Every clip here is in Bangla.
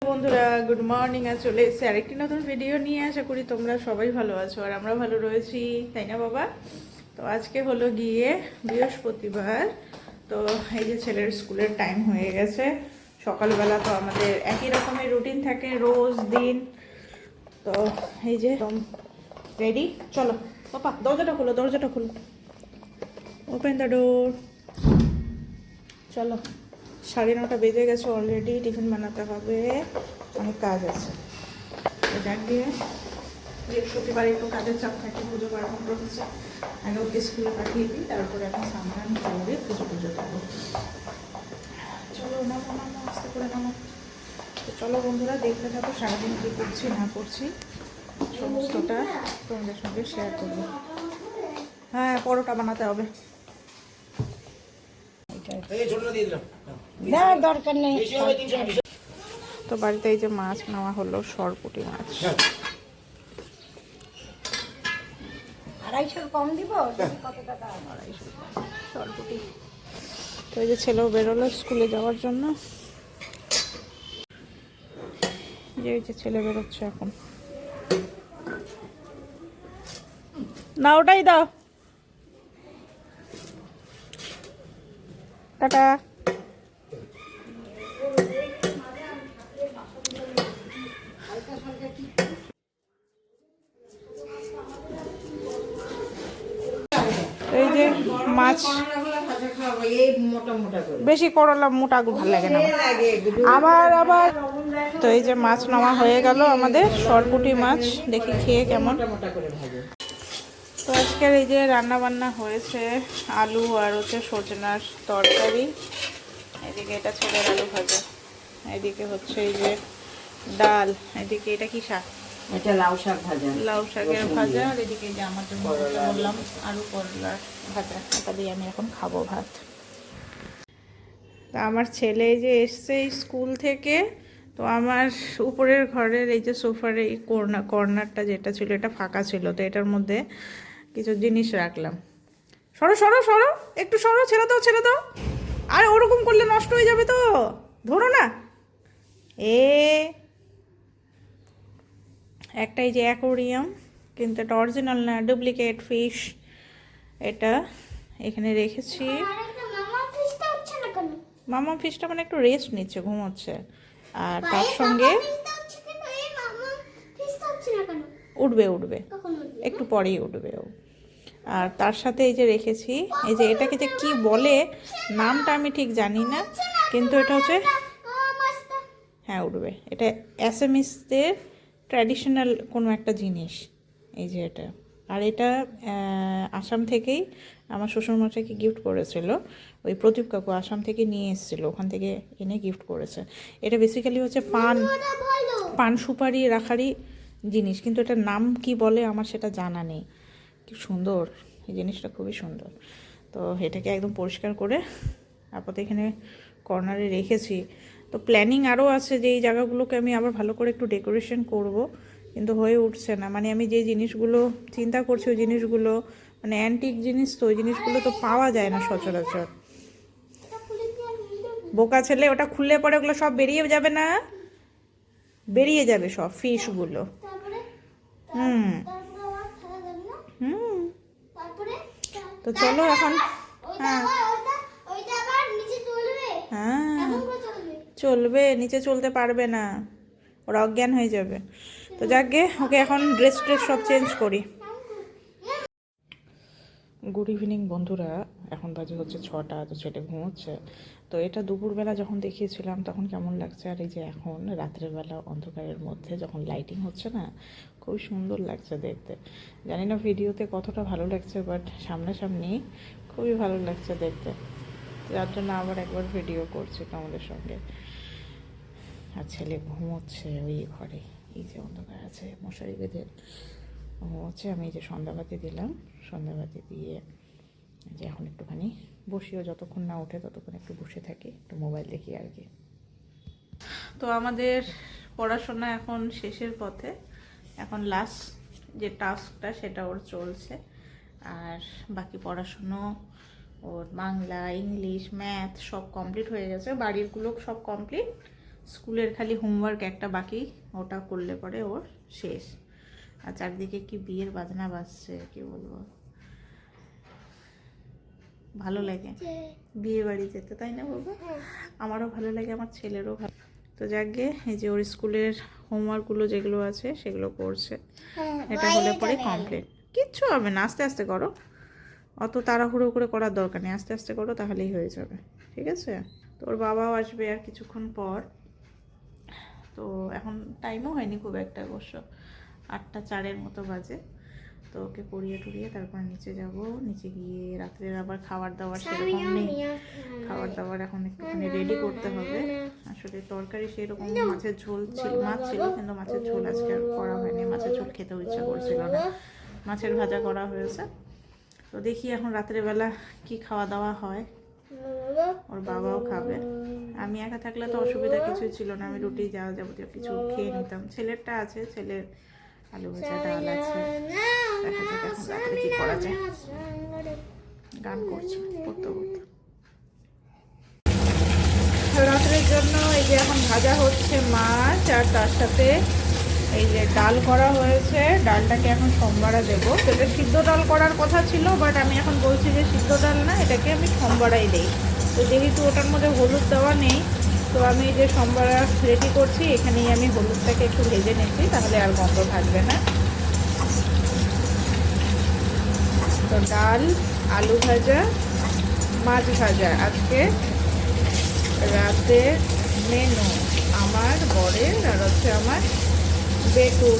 বন্ধুরা, গুড মর্নিং। আর চলে এসেছি আরেকটি নতুন ভিডিও নিয়ে। আশা করি তোমরা সবাই ভালো আছো আর আমরা ভালো রয়েছি, তাই না বাবা? তো আজকে হলো গিয়ে বৃহস্পতিবার। তো এই যে ছেলের স্কুলের টাইম হয়ে গেছে। সকালবেলা তো আমাদের একই রকমের রুটিন থাকে রোজ দিন। তো এই যে রেডি, চলো পাপা দরজাটা খোলো, দরজাটা খোলো, ওপেন দ্য ডোর। চলো, 9:30 বেজে গেছে অলরেডি, টিফিন বানাতে হবে, অনেক কাজ আছে। যাক দিয়ে বৃহস্পতিবার একটু কাজের চাপ থাকে, পুজো পার্বণ রয়েছে, আগে ওকে স্কুলে পাঠিয়ে দিই, তারপরে এখন সামরান করে পুজো দেবো। চলো নামো নামো, আস্তে করে নামো। তো চলো বন্ধুরা, দেখতে থাকো সারাদিন কী করছি না করছি, সমস্তটা তোমাদের সঙ্গে শেয়ার করবো। হ্যাঁ, পরোটা বানাতে হবে। না দরকার নেই। তো বাড়িতে এই যে মাছ নেওয়া হলো, সরপুঁটি মাছ। 250 কম দিব। কত টাকা? 250 সরপুঁটি। তো এই যে ছেলেও বেরোলো স্কুলে যাওয়ার জন্য। এই যে ছেলে বেরোচ্ছে এখন। না, ওটাই দাও। টাটা। এই যে মাছ বেশি করলা মোটা ভালো লাগে না আমার আবার। তো এই যে মাছ নেওয়া হয়ে গেল আমাদের, সরপুঁটি মাছ। দেখি খেয়ে কেমন। তো আজকের এই যে রান্না বান্না হয়েছে, আলু আর হচ্ছে সজনার তরকারি, এদিকে এটা ছেলের আলু ভাজা, এদিকে হচ্ছে এই যে ডাল, এদিকে এটা কি শাক, এটা লাউ শাক ভাজা, লাউ শাকের ভাজা, আর এদিকে যে আমার জন্য বললাম আলু করলার ভাজা। এটা দিয়ে আমি এখন খাবো ভাত। তা আমার ছেলে যে এসছে স্কুল থেকে, তো আমার উপরের ঘরের এই যে সোফার এই কর্নারটা যেটা ছিল, এটা ফাঁকা ছিল, তো এটার মধ্যে কিছু জিনিস রাখলাম। সরো সরো সরো, একটু সরো, ছেড়ে দাও ছেড়ে দাও। আর ওরকম করলে নষ্ট হয়ে যাবে, তো ধরো না। একটা এই যে অ্যাকোরিয়াম, কিন্তু এটা অরিজিনাল না, ডুপ্লিকেট ফিশ। এটা এখানে রেখেছি। মামা ফিশটা মানে একটু রেস্ট নিচ্ছে, ঘুমোচ্ছে। আর তার সঙ্গে উঠবে উঠবে, একটু পরেই উঠবে ও। আর তার সাথে এই যে রেখেছি, এই যে এটাকে যে কি বলে নামটা আমি ঠিক জানি না, কিন্তু এটা হচ্ছে, হ্যাঁ উঠবে, এটা অ্যাসামিসদের ট্র্যাডিশনাল কোনো একটা জিনিস। এই যে এটা, আর এটা আসাম থেকেই আমার শ্বশুরমশাইকে গিফট করেছিল, ওই প্রদীপ কাকু আসাম থেকে নিয়ে এসেছিলো, ওখান থেকে এনে গিফট করেছে। এটা বেসিক্যালি হচ্ছে পান সুপারি রাখারই জিনিস, কিন্তু এটার নাম কি বলে আমার সেটা জানা নেই। কি সুন্দর এই জিনিসটা, খুবই সুন্দর। তো এটাকে একদম পরিষ্কার করে আপাতত এখানে কর্নারে রেখেছি। তো প্ল্যানিং আরও আছে যে এই জায়গাগুলোকে আমি আবার ভালো করে একটু ডেকোরেশন করব, কিন্তু হয়ে উঠছে না। মানে আমি যে জিনিসগুলো চিন্তা করছি, ওই জিনিসগুলো মানে অ্যান্টিক জিনিস, তো ওই জিনিসগুলো তো পাওয়া যায় না সচরাচর। বোকা ছেলে, ওটা খুললে পরে ওগুলো সব বেরিয়ে যাবে না, বেরিয়ে যাবে সব ফিশগুলো। হুম হুম। তো চলো এখন, হ্যাঁ হ্যাঁ চলবে, নিচে চলতে পারবে না, ওরা অজ্ঞান হয়ে যাবে। তো যাকগে, ওকে এখন ড্রেস সব চেঞ্জ করি। গুড ইভিনিং বন্ধুরা, এখন বাজে হচ্ছে 6টা, তো ছেলে ঘুমোচ্ছে। তো এটা দুপুরবেলা যখন দেখিয়েছিলাম তখন কেমন লাগছে, আর এই যে এখন রাত্রেবেলা অন্ধকারের মধ্যে যখন লাইটিং হচ্ছে না, খুবই সুন্দর লাগছে দেখতে। জানি না ভিডিওতে কতটা ভালো লাগছে, বাট সামনাসামনি খুবই ভালো লাগছে দেখতে, যার জন্য আবার একবার ভিডিও করছি তোমাদের সঙ্গে। আর ছেলে ঘুমোচ্ছে ওই ঘরে, এই যে অন্ধকার আছে, মশারি বেঁধে ঘুমোচ্ছে। আমি এই যে সন্ধ্যাবাতি দিলাম, সন্ধ্যাবাতি দিয়ে যে এখন একটুখানি বসিও, যতক্ষণ না ওঠে ততক্ষণ একটু বসে থাকি, একটু মোবাইল দেখি আর কি। তো আমাদের পড়াশোনা এখন শেষের পথে, এখন লাস্ট যে টাস্কটা সেটা ওর চলছে। আর বাকি পড়াশুনো ওর বাংলা, ইংলিশ, ম্যাথ সব কমপ্লিট হয়ে গেছে, বাড়িরগুলো সব কমপ্লিট, স্কুলের খালি হোমওয়ার্ক একটা বাকি, ওটা করলে পরে ওর শেষ। আর চারদিকে কি বিয়ের বাজনা বাজছে, কি বলবো, ভালো লাগে বিয়ে বাড়ি যেতে, তাই না বাবা? আমারও ভালো লাগে, আমার ছেলেরও ভালো। তো যাকগে, এই যে ওর স্কুলের হোমওয়ার্কগুলো যেগুলো আছে সেগুলো করছে। এটা হলে পরে কমপ্লিট। কিচ্ছু হবে না, আস্তে আস্তে করো, অত তাড়াহুড়ো করে করার দরকার নেই, আস্তে আস্তে করো, তাহলেই হয়ে যাবে, ঠিক আছে? তোর বাবাও আসবে আর কিছুক্ষণ পর। তো এখন টাইমও হয়নি খুব একটা, অবশ্য 8:04 মতো বাজে। তো ওকে পড়িয়ে টুরিয়ে তারপর নিচে যাব। নিচে গিয়ে রাত্রের আবার খাবার দাবার সেরকম নেই, খাবার দাবার এখন একটুখানি রেডি করতে হবে। আসলে তরকারি সেরকম মাছের ঝোল ছিল, মাছ ছিল, কিন্তু মাছের ঝোল আজকে আর করা হয়নি, মাছের ঝোল খেতেও ইচ্ছা করছিল না, মাছের ভাজা করা হয়েছে। তো দেখি এখন রাত্রেবেলা কি খাওয়া দাওয়া হয়, ওর বাবাও খাবে। আমি একা থাকলে তো অসুবিধা কিছুই ছিল না, আমি রুটি যা যাবতীয় কিছু খেয়ে নিতাম। ছেলেরটা আছে, ছেলের আলু ভাজা, ডাল আছে, দেখা যাক এখন রাত্রে কি করা যায়। গান করছে করতে করতে। রাত্রের জন্য এই যে এখন ভাজা হচ্ছে মাছ, আর তার সাথে এই যে ডাল করা হয়েছে। ডালটাকে এখন সোমবারে দেবো। সেটা সিদ্ধ ডাল করার কথা ছিল, বাট আমি এখন বলছি যে সিদ্ধ ডাল না, এটাকে আমি সোমবারাই দিই। তো যেহেতু ওটার মধ্যে হলুদ দেওয়া নেই, তো আমি এই যে সোমবারা রেডি করছি, এখানেই আমি হলুদটাকে একটু ভেজে নিচ্ছি, তাহলে আর গন্ধ থাকবে না। তো ডাল, আলু ভাজা, মাছ ভাজা আজকে রাতের মেনু আমার বরের, আর হচ্ছে আমার বেটুর।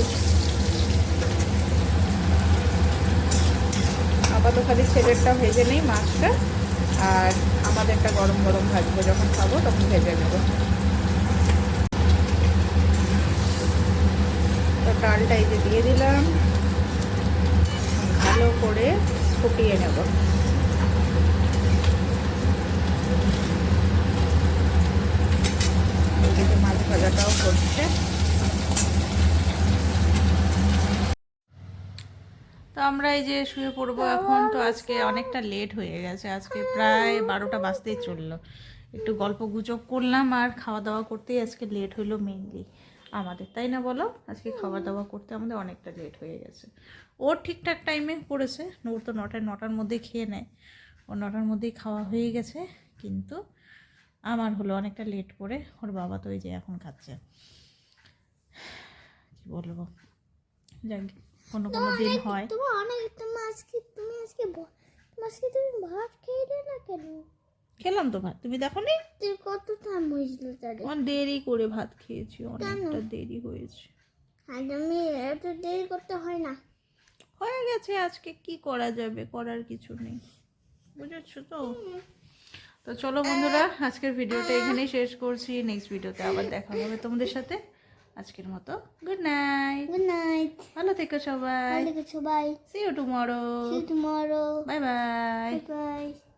আপাতত খালি ছেলেরটা ভেজে নেই মাছটা, আর আমাদেরটা গরম গরম ভাজবো, যখন খাবো তখন ভেজে নেব। তো ডালটা এই যে দিয়ে দিলাম, ভালো করে ফুটিয়ে নেব। এদিকে মাছ ভাজাটাও করছে। তো আমরা এই যে শুয়ে পড়বো এখন। তো আজকে অনেকটা লেট হয়ে গেছে, আজকে প্রায় 12টা বাজতেই চললো। একটু গল্প গুজব করলাম আর খাওয়া দাওয়া করতেই আজকে লেট হলো মেইনলি আমাদের, তাই না বলো? আজকে খাওয়া দাওয়া করতে আমাদের অনেকটা লেট হয়ে গেছে। ওর ঠিকঠাক টাইমে করেছে, ওর তো 9টার মধ্যেই খেয়ে নেয়, ওর 9টার মধ্যেই খাওয়া হয়ে গেছে, কিন্তু আমার হলো অনেকটা লেট করে। ওর বাবা তো এই যে এখন খাচ্ছে, কি বলবো, যাক কোনো কোনো দিন হয়। তুমি ভাত খেয়ে না কেন? খেলাম তো ভাত, তুমি দেখো নি? তুই কত টাইম হয়েছিল তাহলে? অনেক দেরি করে ভাত খেয়েছি, অনেকটা দেরি হয়েছে। আজ আমি এত দেরি করতে হয় না। হয়ে গেছে, আজকে কি করা যাবে, করার কিছু নেই, বুঝেছো তো? তো চলো বন্ধুরা, আজকের ভিডিওটা এখানেই শেষ করছি। নেক্সট ভিডিওতে আবার দেখা হবে তোমাদের সাথে। আজকের মতো গুড নাইট। Good night. ভালো থেকো সবাই। ভালো থেকো সবাই। See you tomorrow. See you tomorrow. Bye bye. Bye bye.